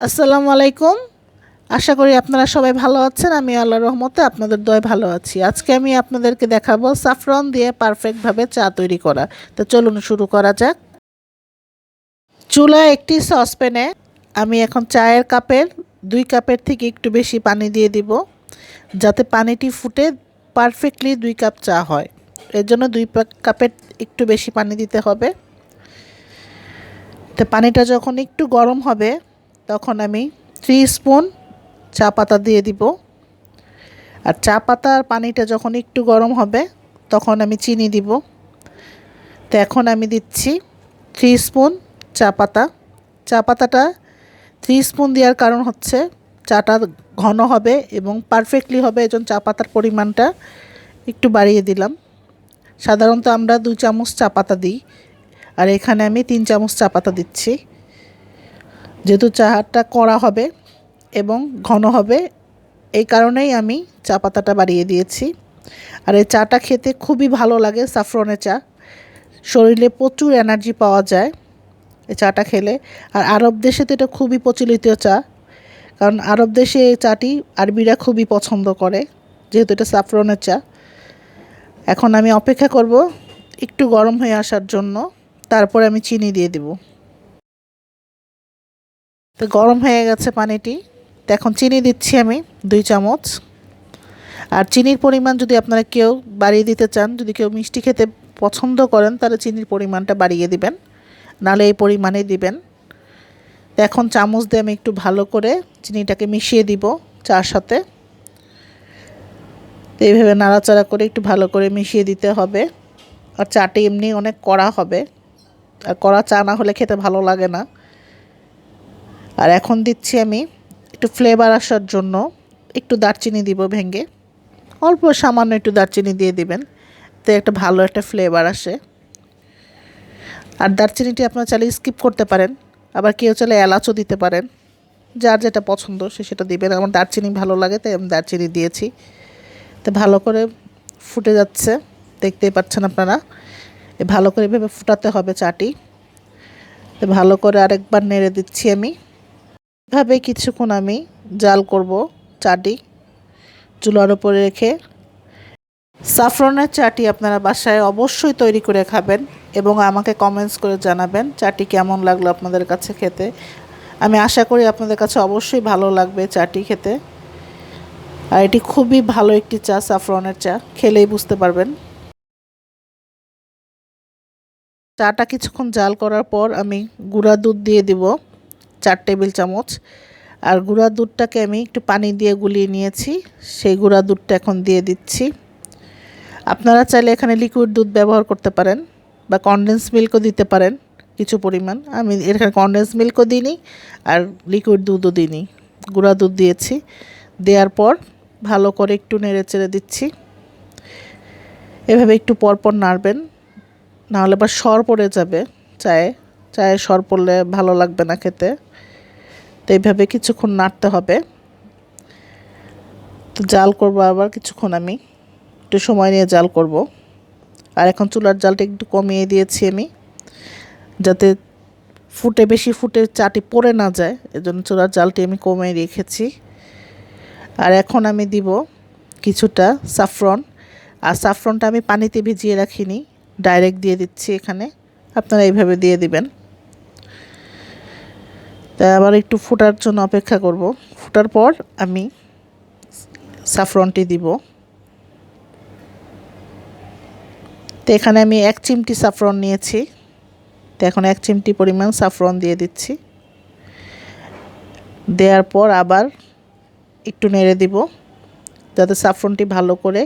আসসালামু আলাইকুম। আশা করি আপনারা সবাই ভালো আছেন। আমি আল্লাহর রহমতে আপনাদের দয়ায় ভালো আছি। আজকে আমি আপনাদেরকে দেখাবো সাফরন দিয়ে পারফেক্টভাবে চা তৈরি করা। তো চলুন শুরু করা যাক। চুলায় একটি সসপ্যানে আমি এখন চায়ের কাপের 2 কাপের থেকে একটু বেশি পানি দিয়ে দিব, যাতে পানিটি ফুটে পারফেক্টলি 2 কাপ চা হয়। এর জন্য 2 কাপের একটু বেশি পানি দিতে হবে। তো পানিটা যখন একটু গরম হবে তখন আমি 3 স্পুন চা পাতা দিয়ে দিব। আর চা পাতার পানিটা যখন একটু গরম হবে তখন আমি চিনি দিব। তো এখন আমি দিচ্ছি 3 স্পুন চা পাতা। চা পাতাটা 3 স্পুন দেওয়ার কারণ হচ্ছে চাটা ঘন হবে এবং পারফেক্টলি হবে, এজন্য চা পাতার পরিমাণটা একটু বাড়িয়ে দিলাম। সাধারণত আমরা 2 চামচ চা পাতা দিই, আর এখানে আমি 3 চামচ চা পাতা দিচ্ছি, যেহেতু চাটা কড়া হবে এবং ঘন হবে, এই কারণেই আমি চা পাতাটা বাড়িয়ে দিয়েছি। আর এই চাটা খেতে খুবই ভালো লাগে। সাফরনের চা, শরীরে প্রচুর এনার্জি পাওয়া যায় এই চাটা খেলে। আর আরব দেশে তো এটা খুবই প্রচলিত চা, কারণ আরব দেশে এই চাটি আরবিরা খুবই পছন্দ করে, যেহেতু এটা সাফরনের চা। এখন আমি অপেক্ষা করব একটু গরম হয়ে আসার জন্য, তারপরে আমি চিনি দিয়ে দেব। তো গরম হয়ে গেছে পানিটি। তো এখন চিনি দিচ্ছি আমি 2 চামচ। আর চিনির পরিমাণ যদি আপনারা কেউ বাড়িয়ে দিতে চান, যদি কেউ মিষ্টি খেতে পছন্দ করেন, তাহলে চিনির পরিমাণটা বাড়িয়ে দিবেন, নাহলে এই পরিমাণেই দিবেন। তো এখন চামচ দিয়ে আমি একটু ভালো করে চিনিটাকে মিশিয়ে দিব চার সাথে। তো এইভাবে নাড়াচাড়া করে একটু ভালো করে মিশিয়ে দিতে হবে। আর চাটা এমনি অনেক কড়া হবে, আর কড়া চা না হলে খেতে ভালো লাগে না। আর এখন দিচ্ছি আমি একটু ফ্লেভার আসার জন্য একটু দারচিনি দিব ভেঙে, অল্প সামান্য একটু দারচিনি দিয়ে দিবেন, তো একটা ভালো একটা ফ্লেভার আসে। আর দারচিনিটি আপনারা চাইলে স্কিপ করতে পারেন, আবার কেউ চাইলে এলাচও দিতে পারেন, যার যেটা পছন্দ সে সেটা দিবেন। আমার দারচিনি ভালো লাগে তাই আমি দারচিনি দিয়েছি। তো ভালো করে ফুটে যাচ্ছে, দেখতেই পাচ্ছেন আপনারা। ভালো করে এভাবে ফুটাতে হবে চাটি। তো ভালো করে আরেকবার নেড়ে দিচ্ছি আমি। এভাবে কিছুক্ষণ আমি জাল করব চাটি চুলার উপরে রেখে। সাফরনের চাটি আপনারা বাসায় অবশ্যই তৈরি করে খাবেন এবং আমাকে কমেন্টস করে জানাবেন চাটি কেমন লাগলো আপনাদের কাছে খেতে। আমি আশা করি আপনাদের কাছে অবশ্যই ভালো লাগবে চাটি খেতে। আর এটি খুবই ভালো একটি চা, সাফরনের চা, খেলেই বুঝতে পারবেন। চাটা কিছুক্ষণ জাল করার পর আমি গুঁড়া দুধ দিয়ে দিব 4 টেবিল চামচ। আর গুঁড়া দুধটাকে আমি একটু পানি দিয়ে গুলিয়ে নিয়েছি, সেই গুঁড়া দুধটা এখন দিয়ে দিচ্ছি। আপনারা চাইলে এখানে লিকুইড দুধ ব্যবহার করতে পারেন বা কনডেন্স মিল্কও দিতে পারেন কিছু পরিমাণ। আমি এখানে কনডেন্স মিল্কও দিইনি আর লিকুইড দুধও দিইনি, গুঁড়া দুধ দিয়েছি। দেওয়ার পর ভালো করে একটু নেড়ে চেড়ে দিচ্ছি। এভাবে একটু পরপর নাড়বেন, নাহলে আবার সর পড়ে যাবে চায়ে সর পড়লে ভালো লাগবে না খেতে। তো এইভাবে কিছুক্ষণ নাড়তে হবে। তো জাল করব আবার কিছুক্ষণ, আমি একটু সময় নিয়ে জাল করব। আর এখন চুলার জালটা একটু কমিয়ে দিয়েছি আমি, যাতে বেশি ফুটে চাটি পড়ে না যায়, এজন্য চুলার জালটি আমি কমিয়ে রেখেছি। আর এখন আমি দিব কিছুটা সাফরন। আর সাফরনটা আমি পানিতে ভিজিয়ে রাখিনি, ডাইরেক্ট দিয়ে দিচ্ছি এখানে। আপনারা এইভাবে দিয়ে দিবেন। তাই আবার একটু ফোটার জন্য অপেক্ষা করব। ফোটার পর আমি সাফরনটি দিব। তো এখানে আমি 1 চিমটি সাফরন নিয়েছি, তো এখন 1 চিমটি পরিমাণ সাফরন দিয়ে দিচ্ছি। দেওয়ার পর আবার একটু নেড়ে দিব, যাতে সাফরনটি ভালো করে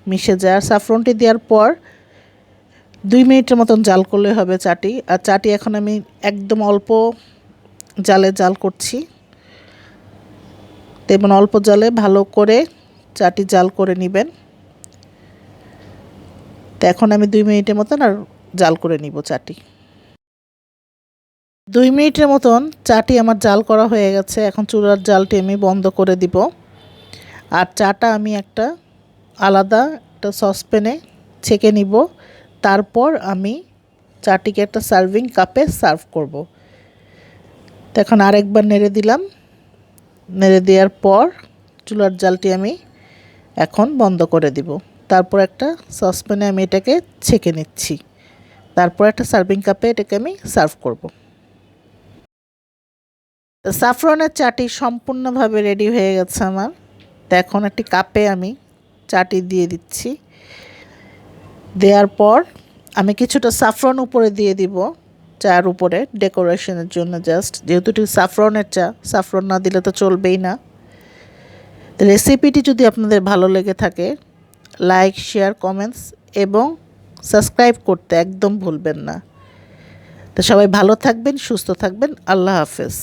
মিশে যায়। আর সাফরনটি দেওয়ার পর 2 মিনিটের মতন জাল করলে হবে চাটি। আর চাটি এখন আমি একদম অল্প জালে জাল করছি, তেমন অল্প জালে ভালো করে চাটি জাল করে নেবেন। তো এখন আমি 2 মিনিটের মতন আর জাল করে নিব চাটি। 2 মিনিটের মতন চাটি আমার জাল করা হয়ে গেছে। এখন চুলার জালটি আমি বন্ধ করে দিব। আর চাটা আমি একটা আলাদা একটা সসপ্যানে ছেঁকে নিব। তারপর আমি চাটিকে একটা সার্ভিং কাপে সার্ভ করব। তো এখন আরেকবার নেড়ে দিলাম। নেড়ে দেওয়ার পর চুলার জালটি আমি এখন বন্ধ করে দিব। তারপর একটা সসপ্যানে আমি এটাকে ছেঁকে নিচ্ছি। তারপর একটা সার্ভিং কাপে এটাকে আমি সার্ভ করব। সাফরনের চাটি সম্পূর্ণভাবে রেডি হয়ে গেছে আমার। তো এখন একটি কাপে আমি চাটি দিয়ে দিচ্ছি। দেওয়ার পর আমি কিছুটা সাফরন উপরে দিয়ে দিব, চার উপরে ডেকোরেশনের জন্য, জাস্ট যেহেতু এটি সাফরনের চা, সাফরন না দিলে তো চলবেই না। তো রেসিপিটি যদি আপনাদের ভালো লেগে থাকে, লাইক, শেয়ার, কমেন্টস এবং সাবস্ক্রাইব করতে একদম ভুলবেন না। তো সবাই ভালো থাকবেন, সুস্থ থাকবেন। আল্লাহ হাফেজ।